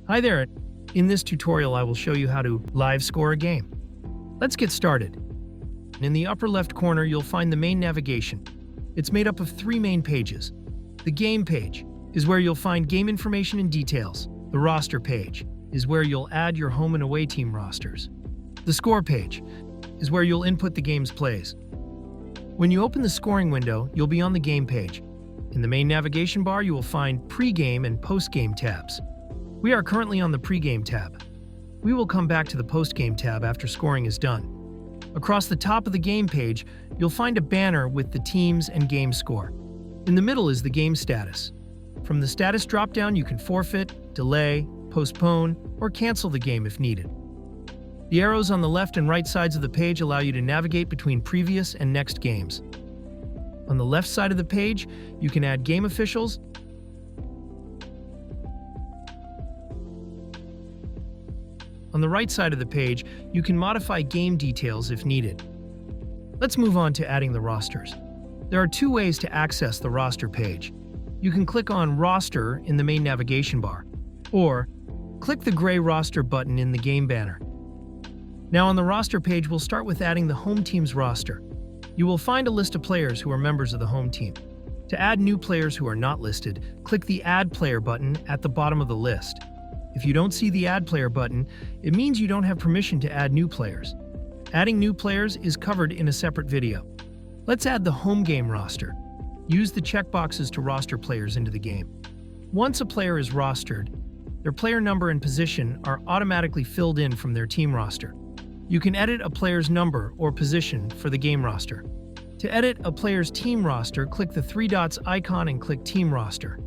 Hi there. In this tutorial, I will show you how to live score a game. Let's get started. In the upper left corner, you'll find the main navigation. It's made up of 3 main pages. The game page is where you'll find game information and details. The roster page is where you'll add your home and away team rosters. The score page is where you'll input the game's plays. When you open the scoring window, you'll be on the game page. In the main navigation bar, you will find pre-game and post-game tabs. We are currently on the pre-game tab. We will come back to the post-game tab after scoring is done. Across the top of the game page, you'll find a banner with the teams and game score. In the middle is the game status. From the status drop-down, you can forfeit, delay, postpone, or cancel the game if needed. The arrows on the left and right sides of the page allow you to navigate between previous and next games. On the left side of the page, you can add game officials. On the right side of the page, you can modify game details if needed. Let's move on to adding the rosters. There are 2 ways to access the roster page. You can click on Roster in the main navigation bar, or click the gray roster button in the game banner. Now on the roster page, we'll start with adding the home team's roster. You will find a list of players who are members of the home team. To add new players who are not listed, click the Add Player button at the bottom of the list. If you don't see the Add Player button, it means you don't have permission to add new players. Adding new players is covered in a separate video. Let's add the home game roster. Use the checkboxes to roster players into the game. Once a player is rostered, their player number and position are automatically filled in from their team roster. You can edit a player's number or position for the game roster. To edit a player's team roster, click the 3 dots icon and click Team Roster.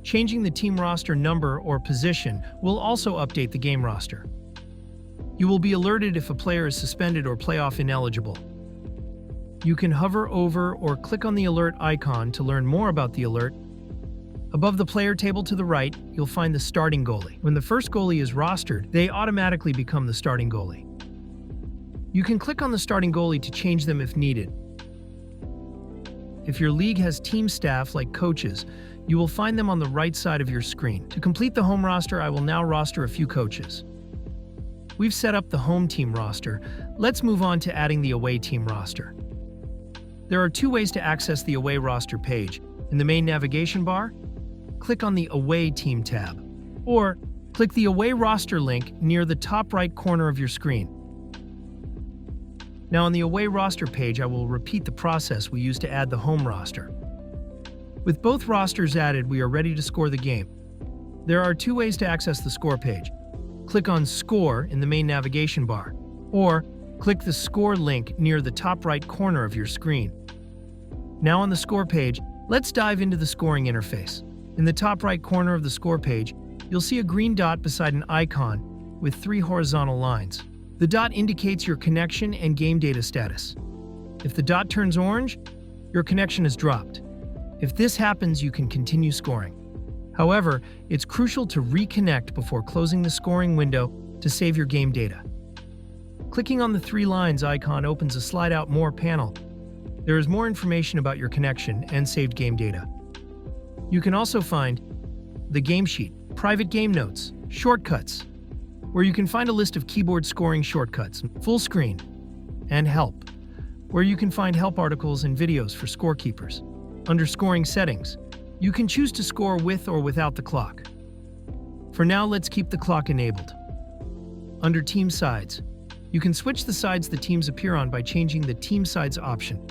Changing the team roster number or position will also update the game roster. You will be alerted if a player is suspended or playoff ineligible. You can hover over or click on the alert icon to learn more about the alert. Above the player table to the right, you'll find the starting goalie. When the first goalie is rostered, they automatically become the starting goalie. You can click on the starting goalie to change them if needed. If your league has team staff like coaches, you will find them on the right side of your screen. To complete the home roster, I will now roster a few coaches. We've set up the home team roster. Let's move on to adding the away team roster. There are 2 ways to access the away roster page. In the main navigation bar, click on the Away Team tab, or click the Away Roster link near the top right corner of your screen. Now on the Away Roster page, I will repeat the process we used to add the home roster. With both rosters added, we are ready to score the game. There are 2 ways to access the score page. Click on Score in the main navigation bar, or click the Score link near the top right corner of your screen. Now on the score page, let's dive into the scoring interface. In the top right corner of the score page, you'll see a green dot beside an icon with 3 horizontal lines. The dot indicates your connection and game data status. If the dot turns orange, your connection is dropped. If this happens, you can continue scoring. However, it's crucial to reconnect before closing the scoring window to save your game data. Clicking on the 3 lines icon opens a Slide Out More panel. There is more information about your connection and saved game data. You can also find the game sheet, private game notes, shortcuts, where you can find a list of keyboard scoring shortcuts, full screen, and help, where you can find help articles and videos for scorekeepers. Under scoring settings, you can choose to score with or without the clock. For now, let's keep the clock enabled. Under team sides, you can switch the sides the teams appear on by changing the team sides option.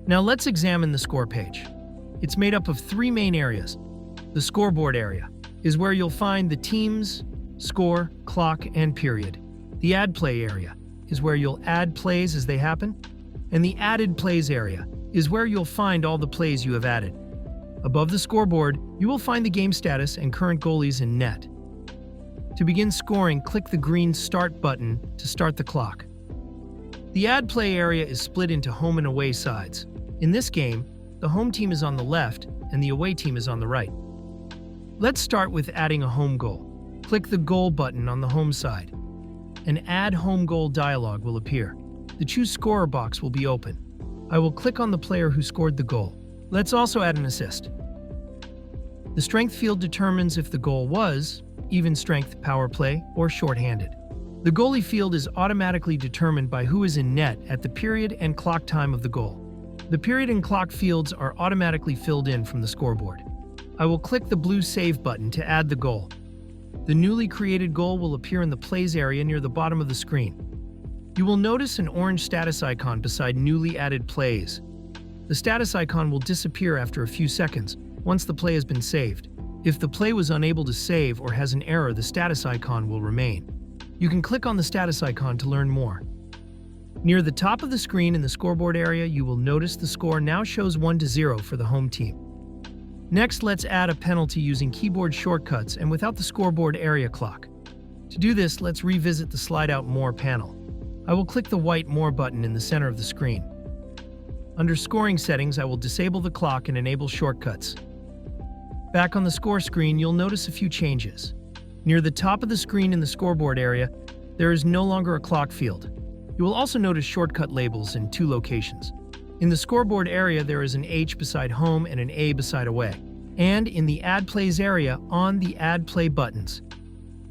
Now let's examine the score page. It's made up of 3 main areas. The scoreboard area is where you'll find the teams, score, clock, and period. The add play area is where you'll add plays as they happen. And the added plays area is where you'll find all the plays you have added. Above the scoreboard, you will find the game status and current goalies in net. To begin scoring, click the green Start button to start the clock. The add play area is split into home and away sides. In this game, the home team is on the left and the away team is on the right. Let's start with adding a home goal. Click the Goal button on the home side. An Add Home Goal dialog will appear. The Choose Scorer box will be open. I will click on the player who scored the goal. Let's also add an assist. The strength field determines if the goal was even strength, power play, or shorthanded. The goalie field is automatically determined by who is in net at the period and clock time of the goal. The period and clock fields are automatically filled in from the scoreboard. I will click the blue Save button to add the goal. The newly created goal will appear in the Plays area near the bottom of the screen. You will notice an orange status icon beside newly added plays. The status icon will disappear after a few seconds once the play has been saved. If the play was unable to save or has an error, the status icon will remain. You can click on the status icon to learn more. Near the top of the screen in the scoreboard area, you will notice the score now shows 1-0 for the home team. Next, let's add a penalty using keyboard shortcuts and without the scoreboard area clock. To do this, let's revisit the Slide Out More panel. I will click the white More button in the center of the screen. Under Scoring Settings, I will disable the clock and enable shortcuts. Back on the score screen, you'll notice a few changes. Near the top of the screen in the scoreboard area, there is no longer a clock field. You will also notice shortcut labels in 2 locations. In the scoreboard area, there is an H beside home and an A beside away. And in the Add Plays area, on the Add Play buttons.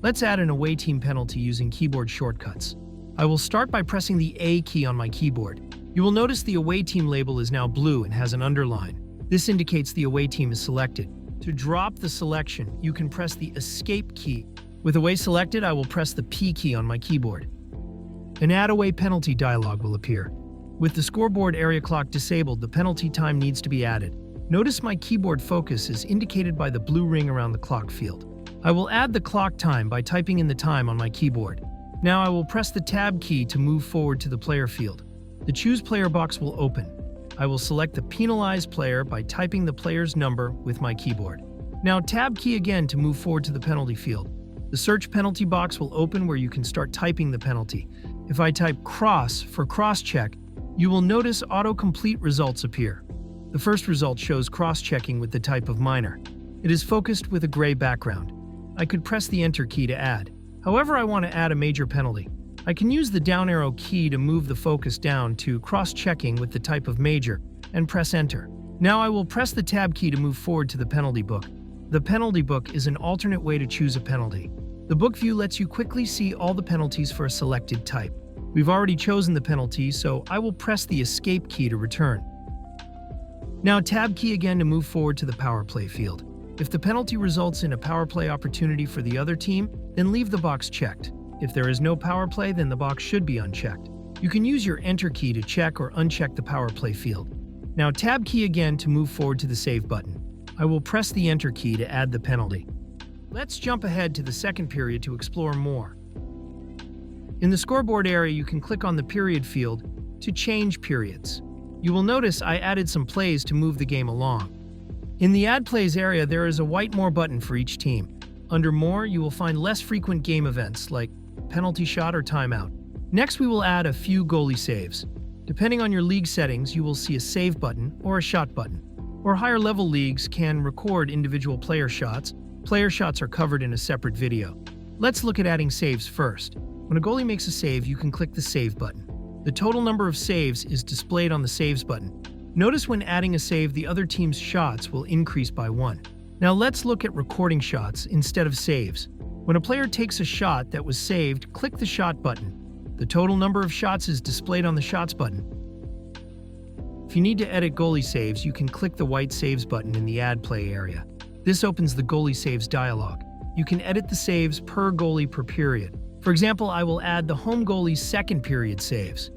Let's add an away team penalty using keyboard shortcuts. I will start by pressing the A key on my keyboard. You will notice the away team label is now blue and has an underline. This indicates the away team is selected. To drop the selection, you can press the Escape key. With away selected, I will press the P key on my keyboard. An Add Away Penalty dialog will appear. With the scoreboard area clock disabled, the penalty time needs to be added. Notice my keyboard focus is indicated by the blue ring around the clock field. I will add the clock time by typing in the time on my keyboard. Now I will press the Tab key to move forward to the player field. The Choose Player box will open. I will select the penalized player by typing the player's number with my keyboard. Now Tab key again to move forward to the penalty field. The Search Penalty box will open where you can start typing the penalty. If I type cross for cross-check, you will notice autocomplete results appear. The first result shows cross-checking with the type of minor. It is focused with a gray background. I could press the Enter key to add. However, I want to add a major penalty. I can use the down arrow key to move the focus down to cross-checking with the type of major and press Enter. Now I will press the Tab key to move forward to the penalty book. The penalty book is an alternate way to choose a penalty. The book view lets you quickly see all the penalties for a selected type. We've already chosen the penalty, so I will press the Escape key to return. Now Tab key again to move forward to the Power Play field. If the penalty results in a power play opportunity for the other team, then leave the box checked. If there is no power play, then the box should be unchecked. You can use your Enter key to check or uncheck the power play field. Now Tab key again to move forward to the Save button. I will press the Enter key to add the penalty. Let's jump ahead to the second period to explore more. In the scoreboard area, you can click on the Period field to change periods. You will notice I added some plays to move the game along. In the Add Plays area, there is a white More button for each team. Under More, you will find less frequent game events like penalty shot or timeout. Next, we will add a few goalie saves. Depending on your league settings, you will see a Save button or a Shot button. Or higher level leagues can record individual player shots. Player shots are covered in a separate video. Let's look at adding saves first. When a goalie makes a save, you can click the Save button. The total number of saves is displayed on the Saves button. Notice when adding a save, the other team's shots will increase by 1. Now let's look at recording shots instead of saves. When a player takes a shot that was saved, click the Shot button. The total number of shots is displayed on the Shots button. If you need to edit goalie saves, you can click the white Saves button in the Add Play area. This opens the Goalie Saves dialog. You can edit the saves per goalie per period. For example, I will add the home goalie's second period saves.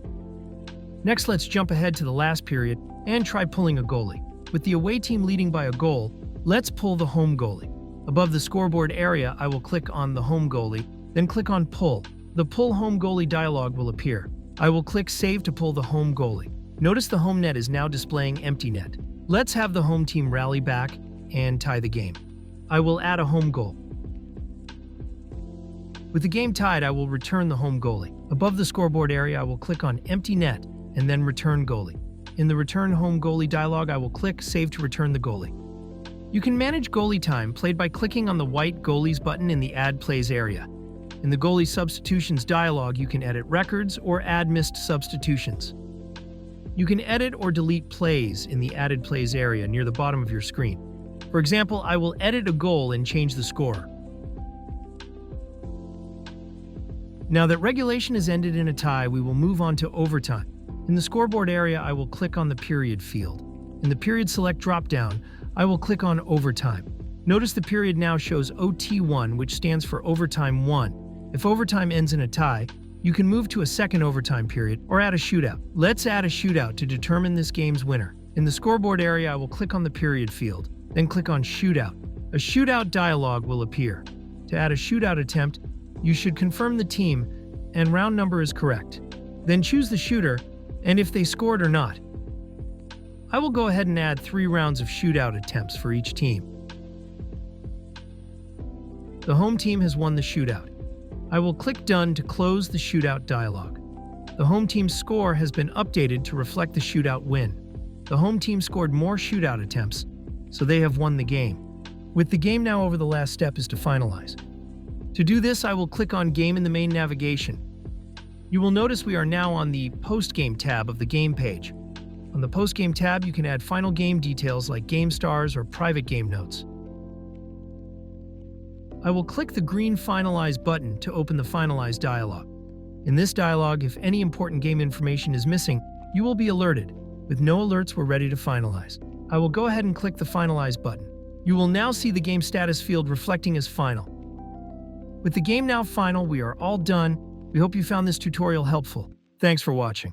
Next, let's jump ahead to the last period and try pulling a goalie. With the away team leading by a goal, let's pull the home goalie. Above the scoreboard area, I will click on the home goalie, then click on Pull. The Pull Home Goalie dialog will appear. I will click Save to pull the home goalie. Notice the home net is now displaying empty net. Let's have the home team rally back and tie the game. I will add a home goal. With the game tied, I will return the home goalie. Above the scoreboard area, I will click on Empty Net and then Return Goalie. In the Return Home Goalie dialog, I will click Save to return the goalie. You can manage goalie time played by clicking on the white Goalies button in the Add Plays area. In the Goalie Substitutions dialog, you can edit records or add missed substitutions. You can edit or delete plays in the Added Plays area near the bottom of your screen. For example, I will edit a goal and change the score. Now that regulation has ended in a tie, we will move on to overtime. In the scoreboard area, I will click on the period field. In the period select drop-down, I will click on overtime. Notice the period now shows OT1, which stands for overtime 1. If overtime ends in a tie, you can move to a second overtime period or add a shootout. Let's add a shootout to determine this game's winner. In the scoreboard area, I will click on the period field, then click on shootout. A shootout dialog will appear. To add a shootout attempt, you should confirm the team and round number is correct. Then choose the shooter and if they scored or not. I will go ahead and add 3 rounds of shootout attempts for each team. The home team has won the shootout. I will click Done to close the shootout dialog. The home team's score has been updated to reflect the shootout win. The home team scored more shootout attempts, so they have won the game. With the game now over, the last step is to finalize. To do this, I will click on Game in the main navigation. You will notice we are now on the Post-Game tab of the game page. On the Post-Game tab, you can add final game details like game stars or private game notes. I will click the green Finalize button to open the Finalize dialog. In this dialog, if any important game information is missing, you will be alerted. With no alerts, we're ready to finalize. I will go ahead and click the Finalize button. You will now see the game status field reflecting as final. With the game now final, we are all done. We hope you found this tutorial helpful. Thanks for watching.